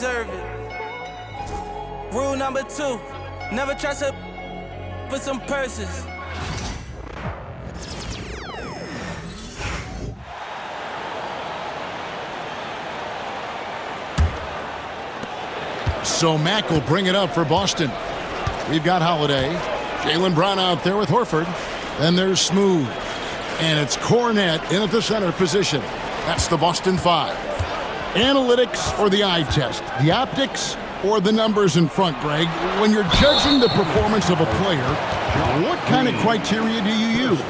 deserve it. Rule number 2, never trust her for some purses. So Mack will bring it up for Boston. We've got Holiday. Jaylen Brown out there with Horford. Then there's Smooth. And it's Cornette in at the center position. That's the Boston 5. Analytics or the eye test? The optics or the numbers in front, Greg? When you're judging the performance of a player, what kind of criteria do you use?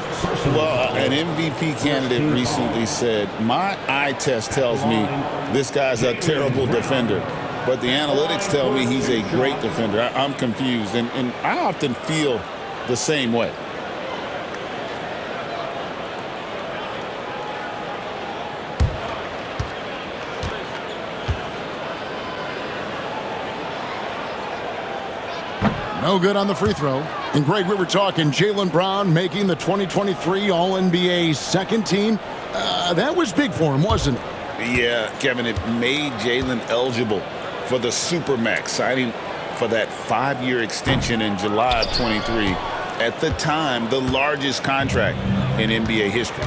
Well, an MVP candidate recently said, my eye test tells me this guy's a terrible defender, but the analytics tell me he's a great defender. I'm confused, and I often feel the same way. No good on the free throw. And Greg, we were talking Jaylen Brown making the 2023 All-NBA second team. That was big for him, wasn't it? Yeah, Kevin, it made Jaylen eligible for the Supermax, signing for that 5-year extension in July of 23. At the time, the largest contract in NBA history.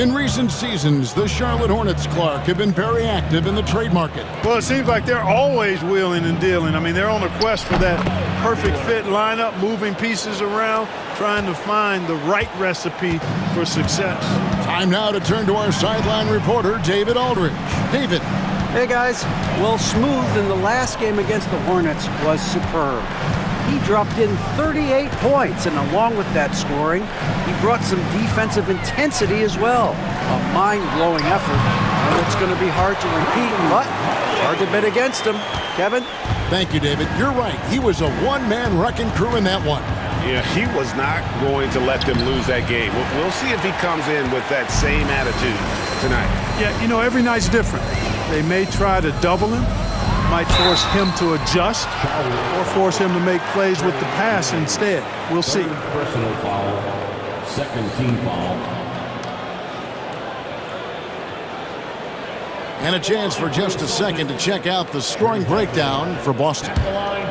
In recent seasons, the Charlotte Hornets, Clark, have been very active in the trade market. Well, it seems like they're always wheeling and dealing. I mean, they're on a quest for that perfect fit lineup, moving pieces around, trying to find the right recipe for success. Time now to turn to our sideline reporter, David Aldridge. David. Hey, guys. Well, Smooth in the last game against the Hornets was superb. He dropped in 38 points, and along with that scoring, he brought some defensive intensity as well. A mind-blowing effort, and it's going to be hard to repeat, but hard to bet against him. Kevin? Thank you, David. You're right. He was a one-man wrecking crew in that one. Yeah, he was not going to let them lose that game. We'll see if he comes in with that same attitude tonight. Yeah, you know, every night's different. They may try to double him, might force him to adjust, or force him to make plays with the pass instead. We'll see. Personal foul, second team foul. And a chance for just a second to check out the scoring breakdown for Boston.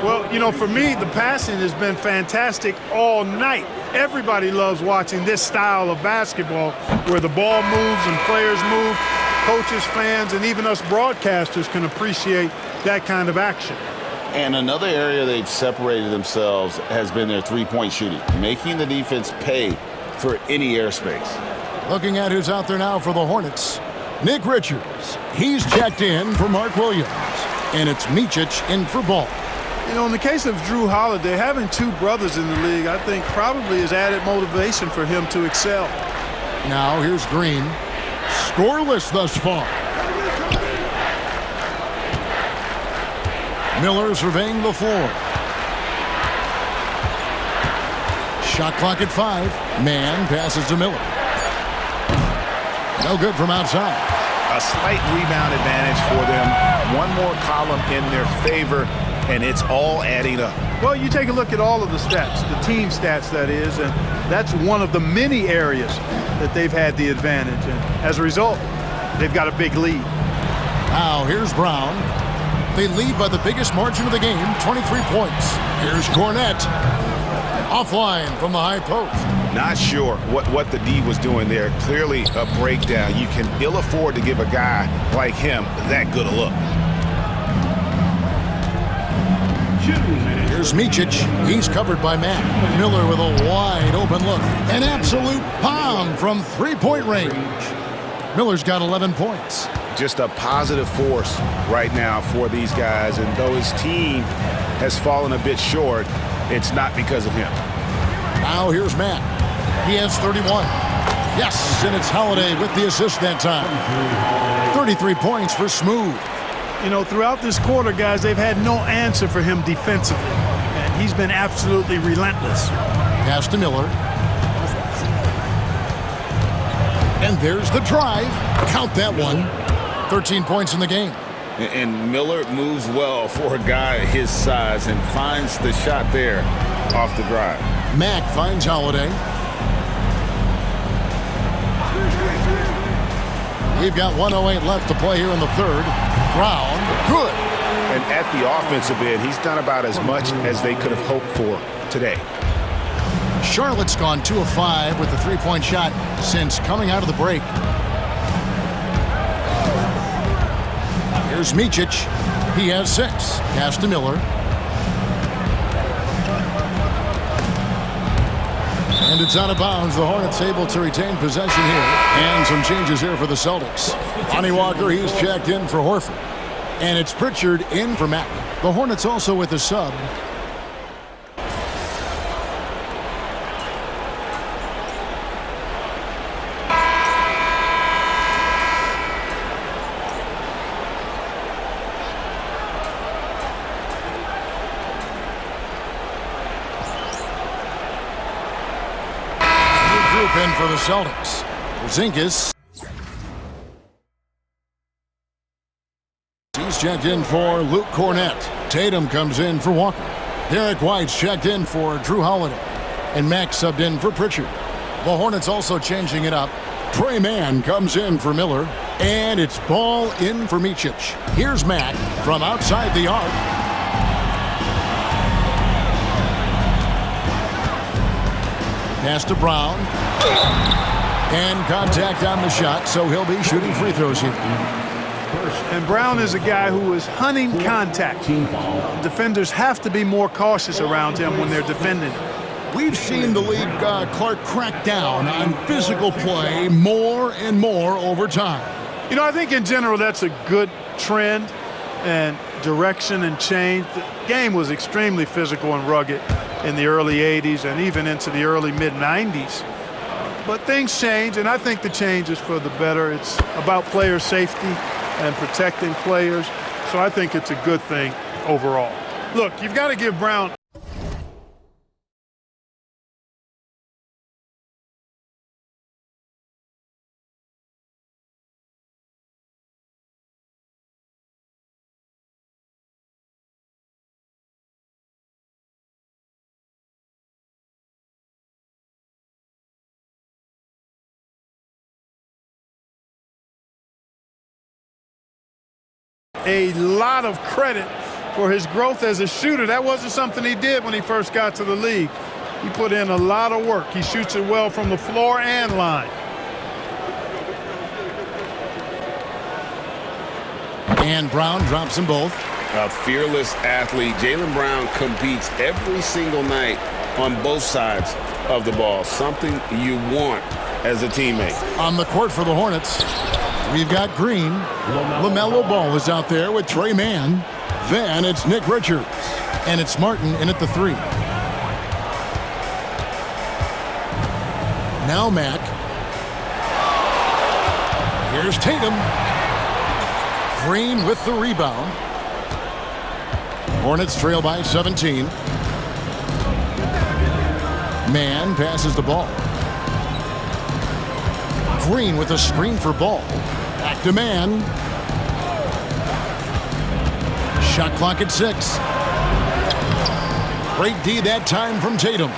Well, you know, for me, the passing has been fantastic all night. Everybody loves watching this style of basketball where the ball moves and players move. Coaches, fans, and even us broadcasters can appreciate that kind of action. And another area they've separated themselves has been their three-point shooting, making the defense pay for any airspace. Looking at who's out there now for the Hornets, Nick Richards. He's checked in for Mark Williams. And it's Micic in for Ball. You know, in the case of Drew Holiday, having two brothers in the league, I think probably is added motivation for him to excel. Now here's Green. Scoreless thus far. Miller surveying the floor. Shot clock at 5. Man passes to Miller. No good from outside. A slight rebound advantage for them. One more column in their favor, and it's all adding up. Well, you take a look at all of the stats, the team stats, that is, and that's one of the many areas that they've had the advantage. And as a result, they've got a big lead. Now here's Brown. They lead by the biggest margin of the game, 23 points. Here's Cornette. Offline from the high post. Not sure what the D was doing there. Clearly a breakdown. You can ill afford to give a guy like him that good a look. Here's Micic. He's covered by Matt. Miller with a wide open look. An absolute bomb from three-point range. Miller's got 11 points. Just a positive force right now for these guys. And though his team has fallen a bit short, it's not because of him. Now here's Matt. He has 31. Yes, and it's Holiday with the assist that time. 33 points for Smooth. You know, throughout this quarter, guys, they've had no answer for him defensively. And he's been absolutely relentless. Pass to Miller. And there's the drive. Count that one. 13 points in the game. And Miller moves well for a guy his size and finds the shot there off the drive. Mack finds Holiday. We've got 1:08 left to play here in the third. Brown, good. And at the offensive end, he's done about as much as they could have hoped for today. Charlotte's gone 2 of 5 with the three-point shot since coming out of the break. Here's Micic. He has 6. Pass to Miller. And it's out of bounds. The Hornets able to retain possession here. And some changes here for the Celtics. Lonnie Walker, he's checked in for Horford. And it's Pritchard in for Mack. The Hornets also with a sub. In for the Celtics. Porzingis. He's checked in for Luke Cornett. Tatum comes in for Walker. Derek White's checked in for Drew Holiday. And Max subbed in for Pritchard. The Hornets also changing it up. Trey Mann comes in for Miller. And it's Ball in for Micic. Here's Mack from outside the arc. Pass to Brown. And contact on the shot, so he'll be shooting free throws here. And Brown is a guy who is hunting contact. Defenders have to be more cautious around him when they're defending. We've seen the league, Clark, crack down on physical play more and more over time. You know, I think in general that's a good trend and direction and change. The game was extremely physical and rugged in the early 80s and even into the early mid-90s. But things change, and I think the change is for the better. It's about player safety and protecting players, so I think it's a good thing overall. Look, you've got to give Brown a lot of credit for his growth as a shooter. That wasn't something he did when he first got to the league. He put in a lot of work. He shoots it well from the floor and line. And Brown drops them both. A fearless athlete. Jaylen Brown competes every single night on both sides of the ball. Something you want as a teammate. On the court for the Hornets, we've got Green. LaMelo Ball is out there with Trey Mann. Then it's Nick Richards. And it's Martin in at the 3. Now Mack. Here's Tatum. Green with the rebound. Hornets trail by 17. Mann passes the ball. Green with a screen for Ball. Back to Mann. Shot clock at 6. Great D that time from Tatum.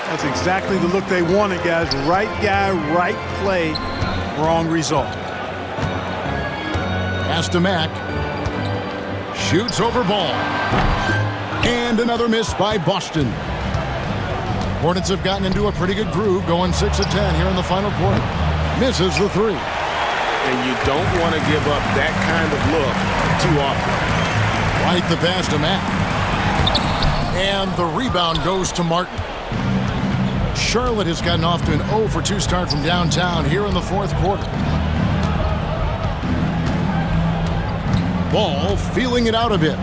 That's exactly the look they wanted, guys. Right guy, right play, wrong result. Pass to Mack. Shoots over Ball. And another miss by Boston. Hornets have gotten into a pretty good groove, going 6 of 10 here in the final quarter. Misses the 3. And you don't want to give up that kind of look too often. Right the pass to Mack. And the rebound goes to Martin. Charlotte has gotten off to an 0 for 2 start from downtown here in the fourth quarter. Ball feeling it out a bit.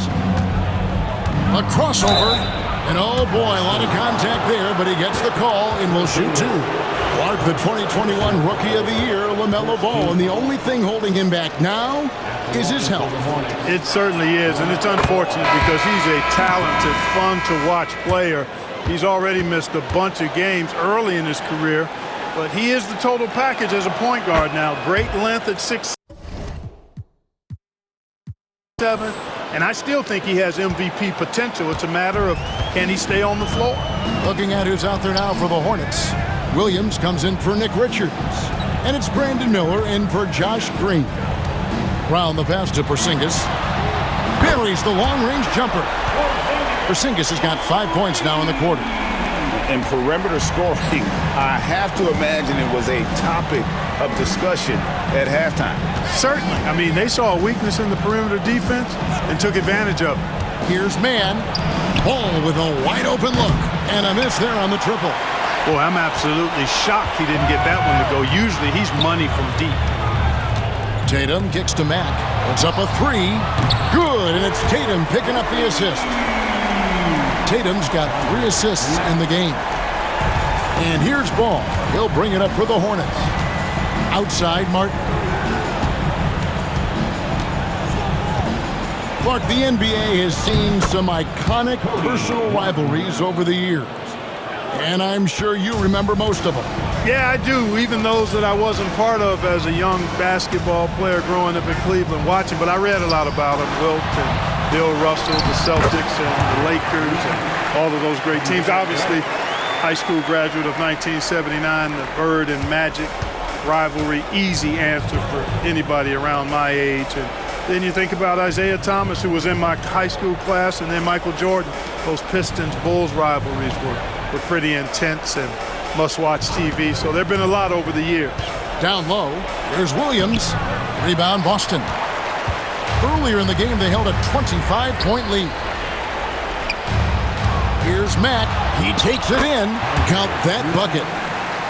A crossover. And oh boy, a lot of contact there, but he gets the call and will shoot 2. Clark, the 2021 Rookie of the Year, LaMelo Ball, and the only thing holding him back now is his health. It certainly is, and it's unfortunate because he's a talented, fun-to-watch player. He's already missed a bunch of games early in his career, but he is the total package as a point guard now. Great length at 6'7", and I still think he has MVP potential. It's a matter of can he stay on the floor. Looking at who's out there now for the Hornets. Williams comes in for Nick Richards. And it's Brandon Miller in for Josh Green. Brown the pass to Porzingis. buries the long-range jumper. Porzingis has got 5 points now in the quarter. And perimeter scoring, I have to imagine it was a topic of discussion at halftime. Certainly. I mean, they saw a weakness in the perimeter defense and took advantage of it. Here's Mann. Ball with a wide-open look. And a miss there on the triple. Boy, I'm absolutely shocked he didn't get that one to go. Usually he's money from deep. Tatum kicks to Mack. It's up a three. Good, and it's Tatum picking up the assist. Tatum's got 3 assists in the game. And here's Ball. He'll bring it up for the Hornets. Outside, Martin. Clark, the NBA has seen some iconic personal rivalries over the years. And I'm sure you remember most of them. Yeah, I do, even those that I wasn't part of as a young basketball player growing up in Cleveland watching, but I read a lot about them. Wilt and Bill Russell, the Celtics and the Lakers and all of those great teams. Obviously, high school graduate of 1979, the Bird and Magic rivalry, easy answer for anybody around my age. And then you think about Isaiah Thomas, who was in my high school class, and then Michael Jordan. Those Pistons-Bulls rivalries were pretty intense and must-watch TV. So there have been a lot over the years. Down low, here's Williams. Rebound, Boston. Earlier in the game, they held a 25-point lead. Here's Mack. He takes it in. Count that bucket.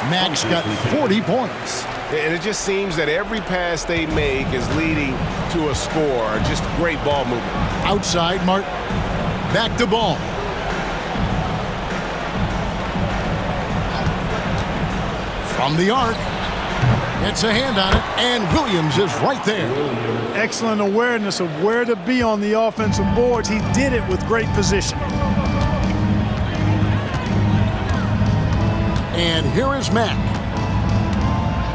Mack's got 40 points. And it just seems that every pass they make is leading to a score. Just great ball movement. Outside, Martin. Back to Ball. From the arc. It's a hand on it, and Williams is right there. Excellent awareness of where to be on the offensive boards. He did it with great position. And here is Mack.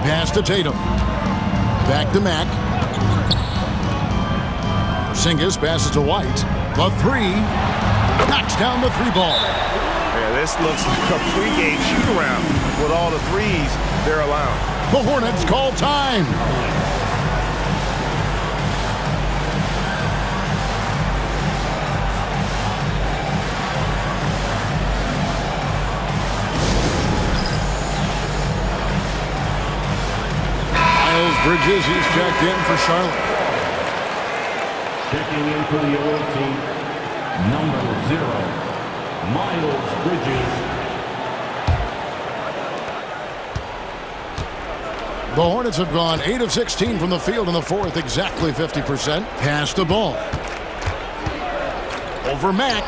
Pass to Tatum. Back to Mack. Porzingis passes to White. The three. Knocks down the three ball. Yeah, this looks like a pregame shoot-around with all the threes they're allowing. The Hornets call time. Bridges, he's checked in for Charlotte. Checking in for the away team, number 0, Miles Bridges. The Hornets have gone 8 of 16 from the field in the fourth, exactly 50%. Pass the ball. Over Mack.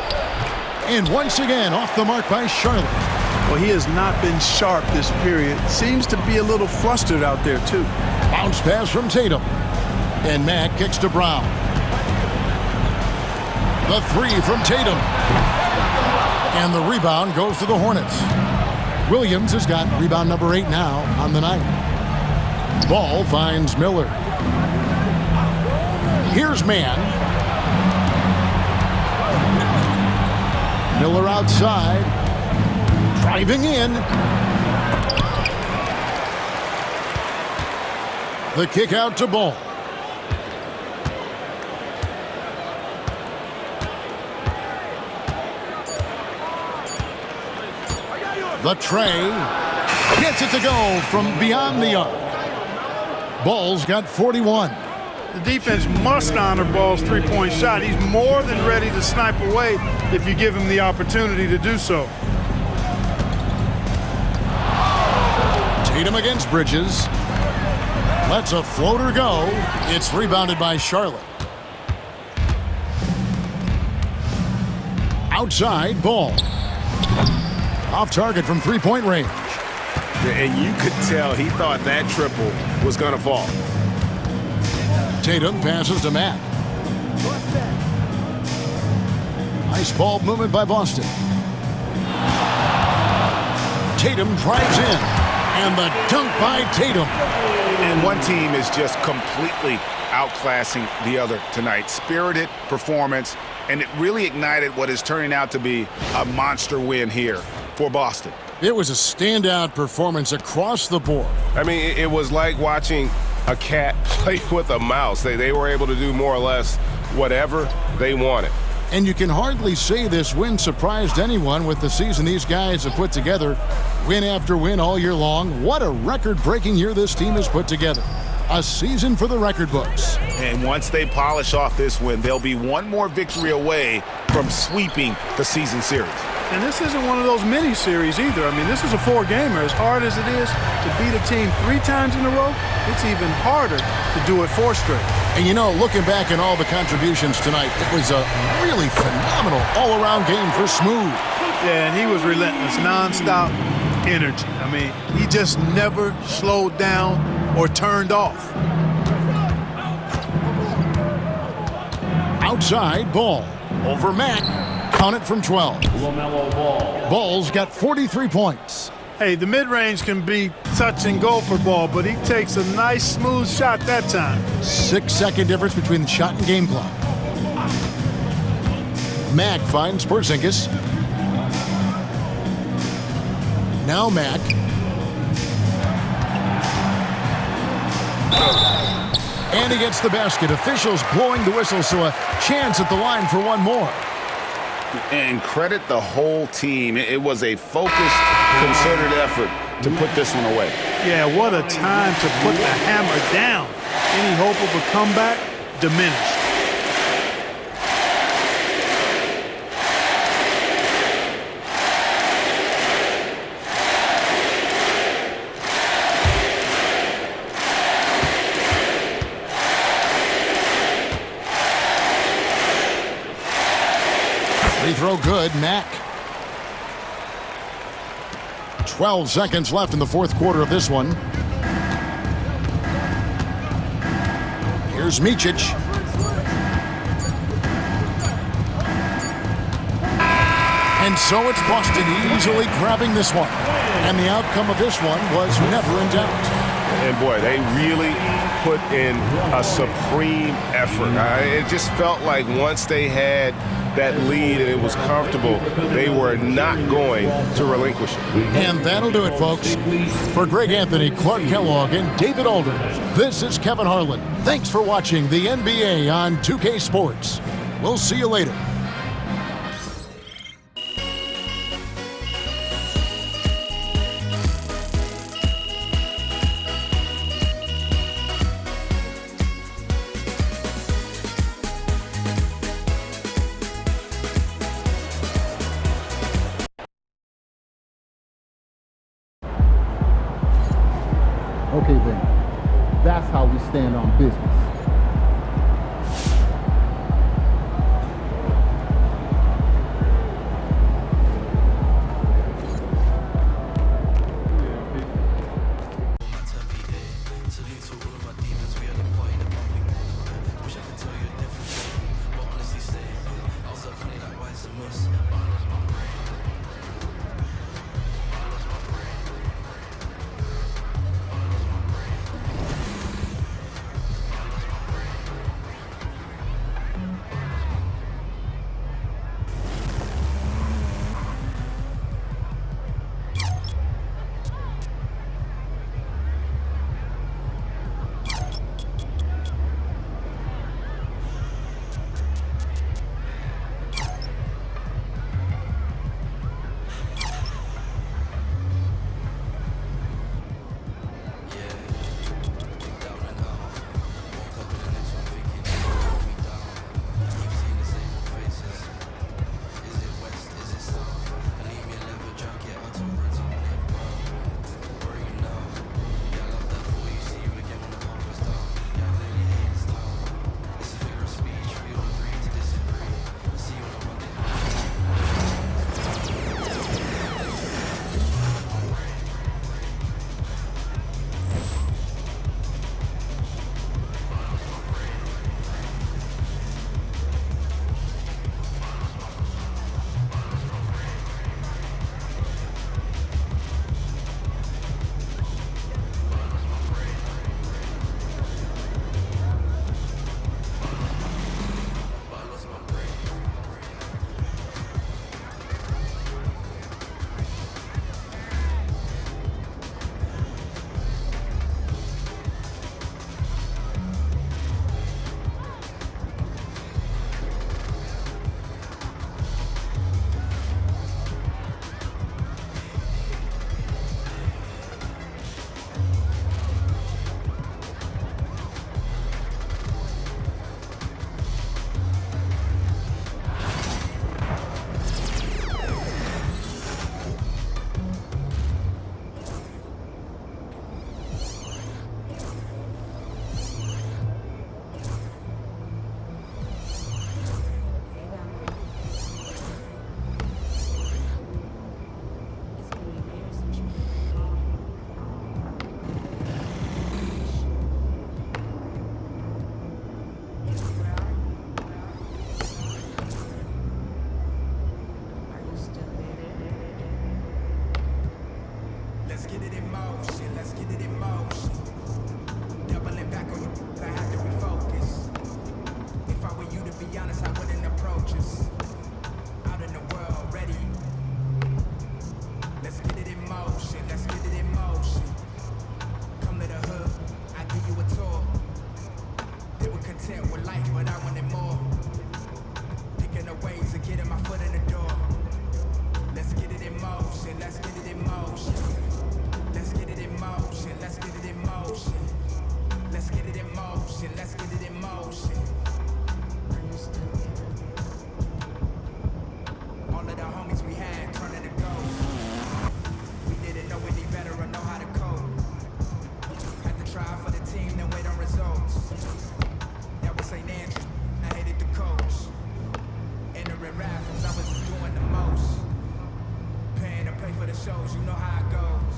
And once again, off the mark by Charlotte. Well, he has not been sharp this period. Seems to be a little flustered out there, too. Bounce pass from Tatum. And Mack kicks to Brown. The three from Tatum. And the rebound goes to the Hornets. Williams has got rebound number 8 now on the night. Ball finds Miller. Here's Mann. Miller outside. Driving in. The kick out to Ball. The tray. Gets it to go from beyond the arc. Ball's got 41. The defense must honor Ball's three-point shot. He's more than ready to snipe away if you give him the opportunity to do so. Tatum against Bridges. Lets a floater go. It's rebounded by Charlotte. Outside, Ball. Off target from three-point range. And you could tell he thought that triple was going to fall. Tatum passes to Mack. Nice ball movement by Boston. Tatum drives in. And the dunk by Tatum. And one team is just completely outclassing the other tonight. Spirited performance, and it really ignited what is turning out to be a monster win here for Boston. It was a standout performance across the board. I mean, it was like watching a cat play with a mouse. They were able to do more or less whatever. they want it. And you can hardly say this win surprised anyone with the season these guys have put together. Win after win all year long. What a record-breaking year this team has put together. A season for the record books. And once they polish off this win, they'll be one more victory away from sweeping the season series. And this isn't one of those mini-series either. I mean, this is a 4-gamer. As hard as it is to beat a team 3 times in a row, it's even harder to do it 4 straight. And you know, looking back at all the contributions tonight, it was a really phenomenal all-around game for Smooth. Yeah, and he was relentless, nonstop energy. I mean, he just never slowed down or turned off. Outside, Ball. Over Mack. Count it from 12. LaMelo Ball. Ball's got 43 points. Hey, the mid-range can be touch and go for Ball, but he takes a nice, smooth shot that time. 6-second difference between the shot and game clock. Mack finds Porzingis. Now Mack. And he gets the basket. Officials blowing the whistle, so a chance at the line for one more. And credit the whole team. It was a focused, concerted effort to put this one away. Yeah, what a time to put the hammer down. Any hope of a comeback diminished. Free throw good, Mack. 12 seconds left in the fourth quarter of this one. Here's Micic. And so it's Boston easily grabbing this one. And the outcome of this one was never in doubt. And boy, they really put in a supreme effort. It just felt like once they had that lead and it was comfortable, they were not going to relinquish it. And that'll do it, folks. For Greg Anthony, Clark Kellogg, and David Aldridge, this is Kevin Harlan. Thanks for watching the NBA on 2K Sports. We'll see you later. Okay then, that's how we stand on business. raffles, I was just doing the most. Paying to pay for the shows, you know how it goes.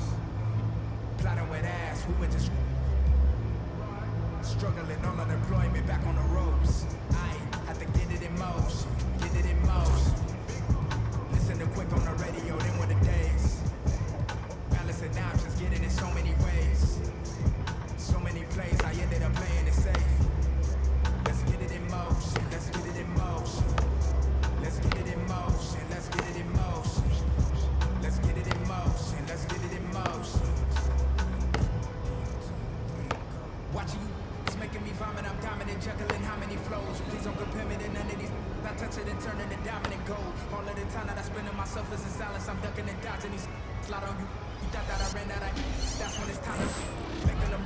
Plotting with ass, we were just struggling on unemployment, back on the ropes. I had to get it in motion, get it in motion. Listen to quick on the radio, then were the days. Balancing options, getting in so many ways. So many plays, I ended up playing it safe. Let's get it in motion, let's get it in motion. Let's get it in motion, let's get it in motion. Let's get it in motion, let's get it in motion. Watching you, it's making me vomit. I'm dominant, juggling how many flows. Please don't compare me to none of these. I touch it and turn into dominant gold. All of the time that I spend on myself is in silence. I'm ducking and dodging these slide on you. You thought that I ran out of that's when it's time to making them.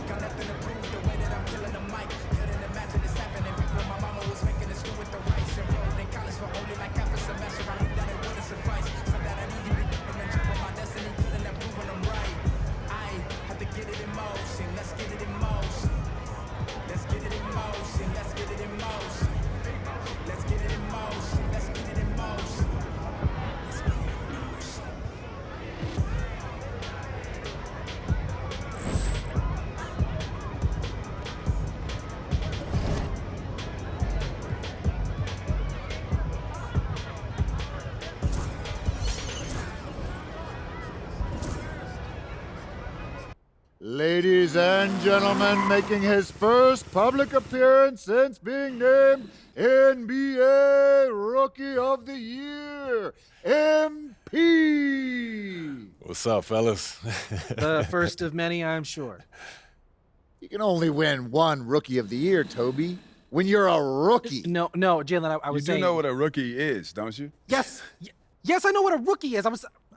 Got nothing to prove the way that I'm killing the mic. Couldn't imagine this happening before my mama was making us do with the rice. Enrolled in college for only like half a semester. I knew that it wouldn't suffice. So that I need you to and then jump on my destiny. Couldn't have proven them right. I had to get it in motion. Let's get it in motion. Let's get it in motion. Let's get it in motion. Let's get it in motion. Let's get it in motion. Let's get it in motion. Ladies and gentlemen, making his first public appearance since being named NBA Rookie of the Year, MP. What's up, fellas? The first of many, I'm sure. You can only win one Rookie of the Year, Toby. When you're a rookie. No, Jalen, I was saying... You do know what a rookie is, don't you? Yes, I know what a rookie is.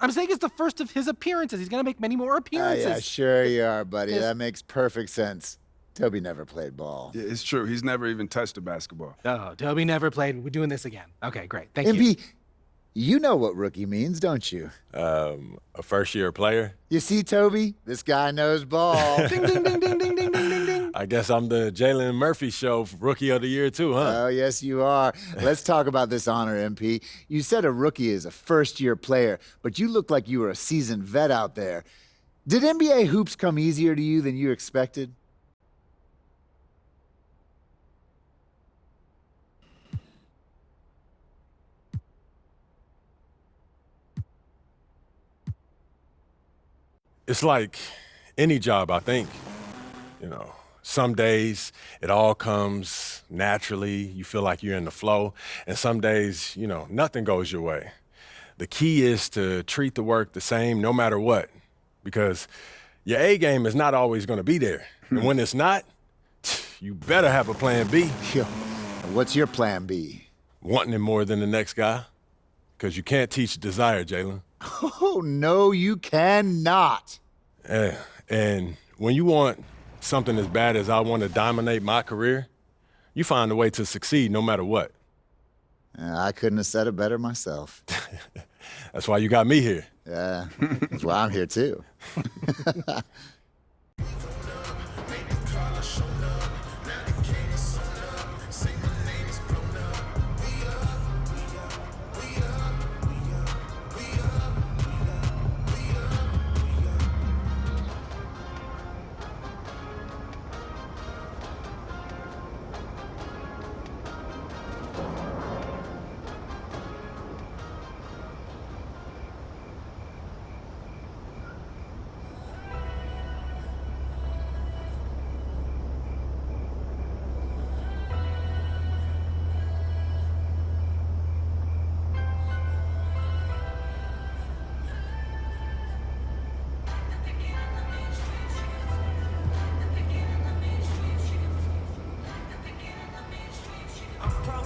I'm saying it's the first of his appearances. He's going to make many more appearances. Yeah, sure you are, buddy. That makes perfect sense. Toby never played ball. Yeah, it's true. He's never even touched a basketball. Oh, Toby never played. We're doing this again. Okay, great. Thank you. MP, you know what rookie means, don't you? A first-year player? You see, Toby? This guy knows ball. Ding, ding, ding, ding, ding, ding, ding, ding, ding. I guess I'm the Jalen Murphy Show Rookie of the Year, too, huh? Oh, yes, you are. Let's talk about this honor, MP. You said a rookie is a first-year player, but you look like you were a seasoned vet out there. Did NBA hoops come easier to you than you expected? It's like any job, I think. You know, some days it all comes naturally. You feel like you're in the flow. And some days, you know, nothing goes your way. The key is to treat the work the same no matter what, because your A game is not always going to be there. And when it's not, you better have a plan B. Yo, what's your plan B? Wanting it more than the next guy, because you can't teach desire, Jalen. Oh, no, you cannot. Yeah, and when you want something as bad as I want to dominate my career, you find a way to succeed no matter what. I couldn't have said it better myself. That's why you got me here. Yeah, that's why I'm here too. I'm proud